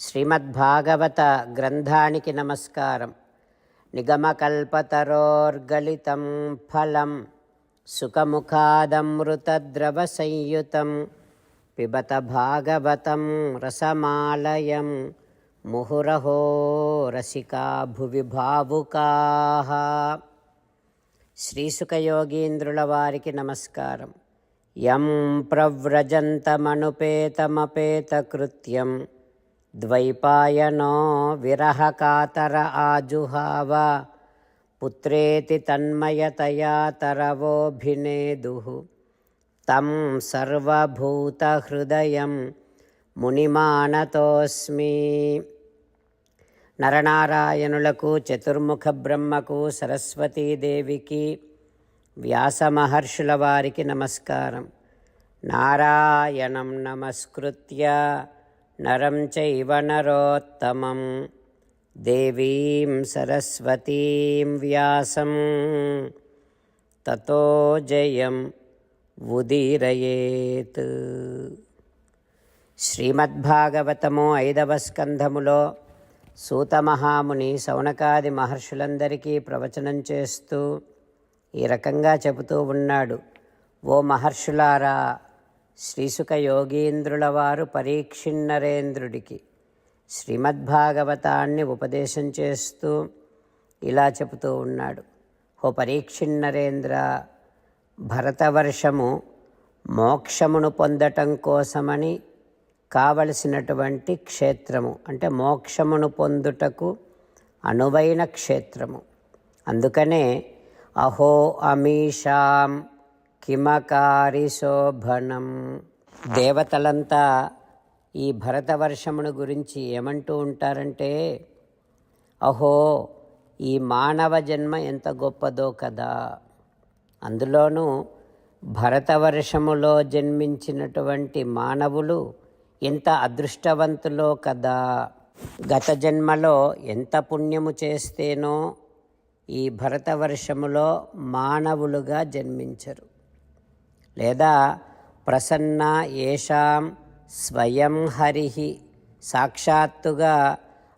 శ్రీమద్భాగవత గ్రంథానికి నమస్కారం. నిగమకల్పతరోర్గలితం ఫలం సుఖముఖాదమృతద్రవ సంయుతం పిబత భాగవతం రసమాలయం ముహురహో రసికా భువి భావుకాః. శ్రీసుఖయోగీంద్రుల వారికి నమస్కారం. యం ప్రవ్రజంతమనుపేతమపేతకృత్యం ద్వైపాయనో విరహకాతర ఆజుహావ పుత్రేతి తన్మయతయా తరవోభినేదుః తం సర్వభూతహృదయం మునిమానతోస్మి. నరనారాయణులకు, చతుర్ముఖ బ్రహ్మకు, సరస్వతీదేవికి, వ్యాసమహర్షుల వారికి నమస్కారం. నారాయణం నమస్కృత్య నరం చైవ నరోత్తమం దేవీం సరస్వతీం వ్యాసం తతో జయం ఉదీరయేత్. శ్రీమద్భాగవతము 5వ స్కంధములో సూతమహాముని శౌనకాది మహర్షులందరికీ ప్రవచనం చేస్తూ ఈ రకంగా చెబుతూ ఉన్నాడు. ఓ మహర్షులారా, శ్రీసుఖ యోగీంద్రుల వారు పరీక్షిన్నరేంద్రుడికి శ్రీమద్భాగవతాన్ని ఉపదేశం చేస్తూ ఇలా చెబుతూ ఉన్నాడు. ఓ పరీక్షిన్నరేంద్ర, భరతవర్షము మోక్షమును పొందటం కోసమని కావలసినటువంటి క్షేత్రము, అంటే మోక్షమును పొందుటకు అనువైన క్షేత్రము. అందుకనే అహో అమీషాం కిమకారి శోభనం. దేవతలంతా ఈ భరతవర్షమును గురించి ఏమంటూ ఉంటారంటే, అహో ఈ మానవ జన్మ ఎంత గొప్పదో కదా, అందులోనూ భరతవర్షములో జన్మించినటువంటి మానవులు ఎంత అదృష్టవంతులో కదా, గత జన్మలో ఎంత పుణ్యము చేస్తేనో ఈ భరతవర్షములో మానవులుగా జన్మించరు. లేదా ప్రసన్న ఏషాం స్వయం హరిహి, సాక్షాత్తుగా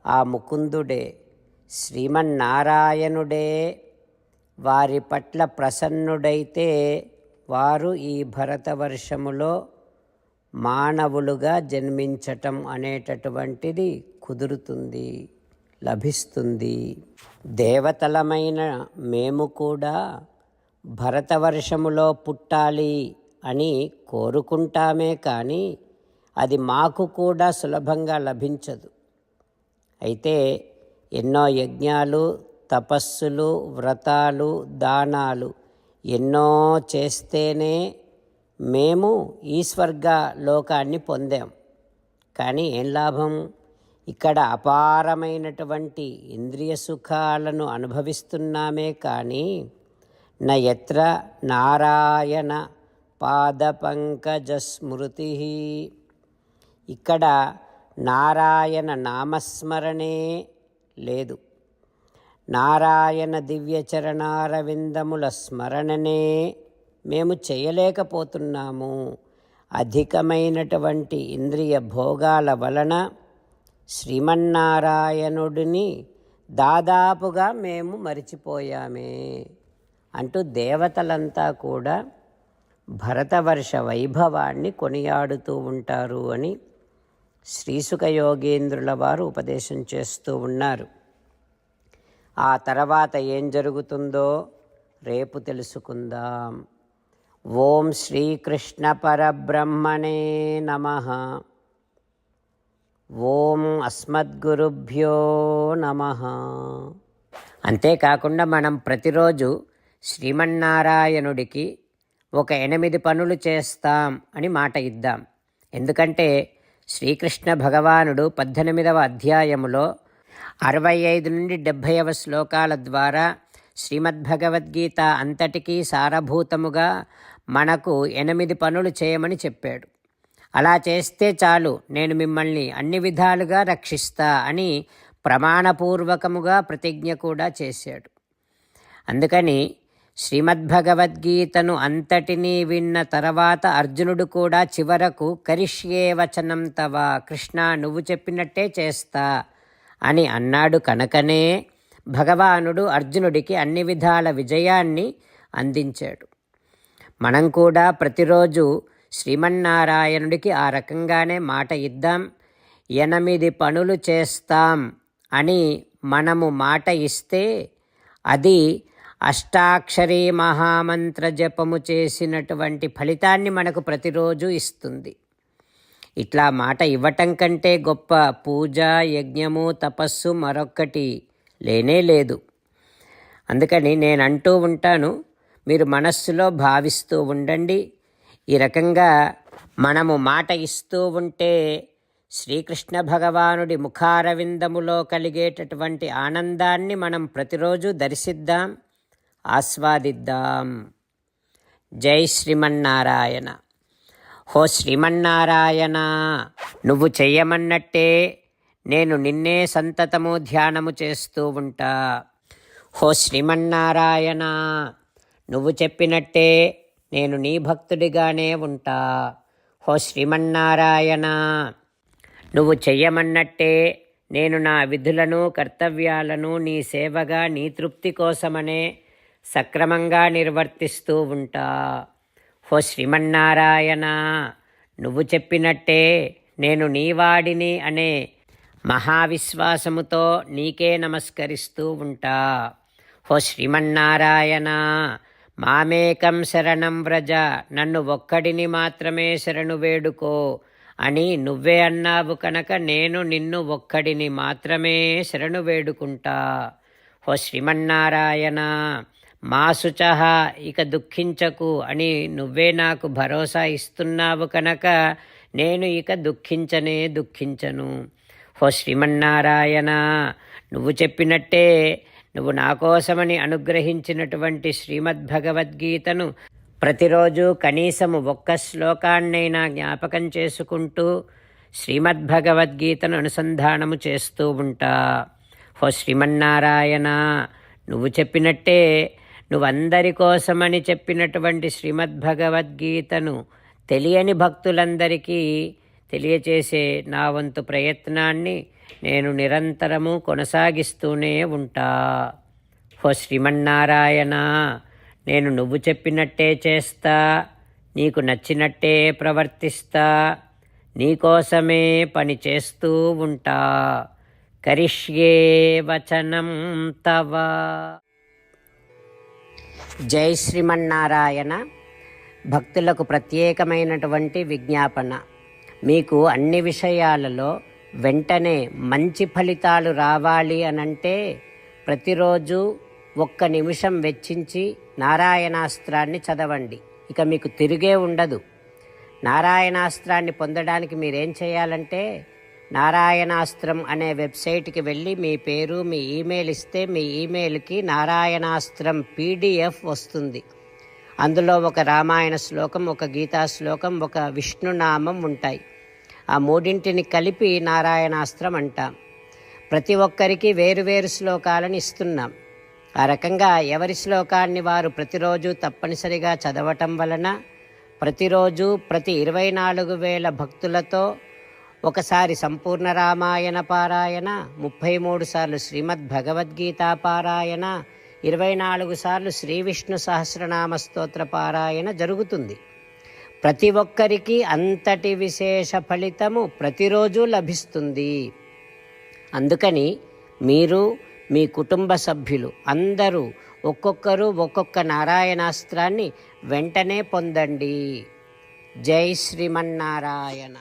ఆ ముకుందుడే శ్రీమన్నారాయణుడే వారి పట్ల ప్రసన్నుడైతే వారు ఈ భరతవర్షములో మానవులుగా జన్మించటం అనేటటువంటిది కుదురుతుంది, లభిస్తుంది. దేవతలమైన మేము కూడా భరతవర్షములో పుట్టాలి అని కోరుకుంటామే కానీ అది మాకు కూడా సులభంగా లభించదు. అయితే ఎన్నో యజ్ఞాలు, తపస్సులు, వ్రతాలు, దానాలు ఎన్నో చేస్తేనే మేము ఈ స్వర్గ లోకాన్ని పొందాం. కానీ ఏం లాభం? ఇక్కడ అపారమైనటువంటి ఇంద్రియ సుఖాలను అనుభవిస్తున్నామే కానీ నయత్ర నారాయణ పాదపంకజస్మృతి, ఇక్కడ నారాయణ నామస్మరణే లేదు. నారాయణ దివ్యచరణారవిందముల స్మరణనే మేము చేయలేకపోతున్నాము. అధికమైనటువంటి ఇంద్రియ భోగాల వలన శ్రీమన్నారాయణుడిని దాదాపుగా మేము మరిచిపోయామే అంటూ దేవతలంతా కూడా భరతవర్ష వైభవాన్ని కొనియాడుతూ ఉంటారు అని శ్రీసుఖ యోగేంద్రుల వారు ఉపదేశం చేస్తూ ఉన్నారు. ఆ తర్వాత ఏం జరుగుతుందో రేపు తెలుసుకుందాం. ఓం శ్రీకృష్ణ పరబ్రహ్మణే నమః. ఓం అస్మద్గురుభ్యో నమః. అంతేకాకుండా మనం ప్రతిరోజు శ్రీమన్నారాయణుడికి ఒక 8 పనులు చేస్తాం అని మాట ఇద్దాం. ఎందుకంటే శ్రీకృష్ణ భగవానుడు 18వ అధ్యాయములో 65 నుండి 70వ శ్లోకాల ద్వారా శ్రీమద్భగవద్గీత అంతటికీ సారభూతముగా మనకు 8 పనులు చేయమని చెప్పాడు. అలా చేస్తే చాలు, నేను మిమ్మల్ని అన్ని విధాలుగా రక్షిస్తా అని ప్రమాణపూర్వకముగా ప్రతిజ్ఞ కూడా చేశాడు. అందుకని శ్రీమద్భగవద్గీతను అంతటినీ విన్న తర్వాత అర్జునుడు కూడా చివరకు కరిష్యే వచనం తవ, కృష్ణ నువ్వు చెప్పినట్టే చేస్తా అని అన్నాడు కనుకనే భగవానుడు అర్జునుడికి అన్ని విధాల విజయాన్ని అందించాడు. మనం కూడా ప్రతిరోజు శ్రీమన్నారాయణుడికి ఆ రకంగానే మాట ఇద్దాం. 8 పనులు చేస్తాం అని మనము మాట ఇస్తే అది అష్టాక్షరీ మహామంత్ర జపము చేసినటువంటి ఫలితాన్ని మనకు ప్రతిరోజు ఇస్తుంది. ఇట్లా మాట ఇవ్వటం కంటే గొప్ప పూజ, యజ్ఞము, తపస్సు మరొక్కటి లేనే లేదు. అందుకని నేను అంటూ ఉంటాను, మీరు మనస్సులో భావిస్తూ ఉండండి. ఈ రకంగా మనము మాట ఇస్తూ ఉంటే శ్రీకృష్ణ భగవానుడి ముఖారవిందములో కలిగేటటువంటి ఆనందాన్ని మనం ప్రతిరోజు దర్శిద్దాం, ఆస్వాదిద్దాం. జై శ్రీమన్నారాయణ. హో శ్రీమన్నారాయణ, నువ్వు చెయ్యమన్నట్టే నేను నిన్నే సంతతము ధ్యానము చేస్తూ ఉంటా. హో శ్రీమన్నారాయణ, నువ్వు చెప్పినట్టే నేను నీ భక్తుడిగానే ఉంటా. హో శ్రీమన్నారాయణ, నువ్వు చెయ్యమన్నట్టే నేను నా విధులను, కర్తవ్యాలను నీ సేవగా, నీ తృప్తి కోసమనే సక్రమంగా నిర్వర్తిస్తూ ఉంటా. హో శ్రీమన్నారాయణ, నువ్వు చెప్పినట్టే నేను నీవాడిని అనే మహావిశ్వాసముతో నీకే నమస్కరిస్తూ ఉంటా. హో శ్రీమన్నారాయణ, మామేకం శరణం వ్రజ, నన్ను ఒక్కడిని మాత్రమే శరణు వేడుకో అని నువ్వే అన్నావు కనుక నేను నిన్ను ఒక్కడిని మాత్రమే శరణు వేడుకుంటా. హో శ్రీమన్నారాయణ, మా శుచః, ఇక దుఃఖించకు అని నువ్వే నాకు భరోసా ఇస్తున్నావు కనుక నేను ఇక దుఃఖించను. హో శ్రీమన్నారాయణ, నువ్వు చెప్పినట్టే నువ్వు నా కోసమని అనుగ్రహించినటువంటి శ్రీమద్భగవద్గీతను ప్రతిరోజు కనీసము ఒక్క శ్లోకాన్నైనా జ్ఞాపకం చేసుకుంటూ శ్రీమద్భగవద్గీతను అనుసంధానము చేస్తూ ఉంటా. హో శ్రీమన్నారాయణ, నువ్వు చెప్పినట్టే నువ్వందరి కోసమని చెప్పినటువంటి శ్రీమద్భగవద్గీతను తెలియని భక్తులందరికీ తెలియచేసే నా వంతు ప్రయత్నాన్ని నేను నిరంతరము కొనసాగిస్తూనే ఉంటా. హో శ్రీమన్నారాయణ, నేను నువ్వు చెప్పినట్టే చేస్తా, నీకు నచ్చినట్టే ప్రవర్తిస్తా, నీకోసమే పని చేస్తూ ఉంటా. కరిష్యే వచనం తవ. జై శ్రీమన్నారాయణ. భక్తులకు ప్రత్యేకమైనటువంటి విజ్ఞాపన. మీకు అన్ని విషయాలలో వెంటనే మంచి ఫలితాలు రావాలి అనంటే ప్రతిరోజు 1 నిమిషం వెచ్చించి నారాయణాస్త్రాన్ని చదవండి. ఇక మీకు తిరిగే ఉండదు. నారాయణాస్త్రాన్ని పొందడానికి మీరేం చేయాలంటే నారాయణాస్త్రం అనే వెబ్సైట్కి వెళ్ళి మీ పేరు, మీ ఈమెయిల్ ఇస్తే మీ ఈమెయిల్కి నారాయణాస్త్రం PDF వస్తుంది. అందులో ఒక రామాయణ శ్లోకం, ఒక గీతా శ్లోకం, ఒక విష్ణునామం ఉంటాయి. ఆ 3ంటిని కలిపి నారాయణాస్త్రం అంటాం. ప్రతి ఒక్కరికి వేరువేరు శ్లోకాలను ఇస్తున్నాం. ఆ రకంగా ఎవరి శ్లోకాన్ని వారు ప్రతిరోజు తప్పనిసరిగా చదవటం వలన ప్రతిరోజు ప్రతి 24,000 భక్తులతో ఒకసారి సంపూర్ణ రామాయణ పారాయణ, 33 సార్లు శ్రీమద్భగవద్గీత పారాయణ, 24 సార్లు శ్రీ విష్ణు సహస్రనామ స్తోత్ర పారాయణ జరుగుతుంది. ప్రతి ఒక్కరికి అంతటి విశేష ఫలితము ప్రతిరోజు లభిస్తుంది. అందుకని మీరు, మీ కుటుంబ సభ్యులు అందరూ ఒక్కొక్కరు ఒక్కొక్క నారాయణాస్త్రాన్ని వెంటనే పొందండి. జై శ్రీమన్నారాయణ.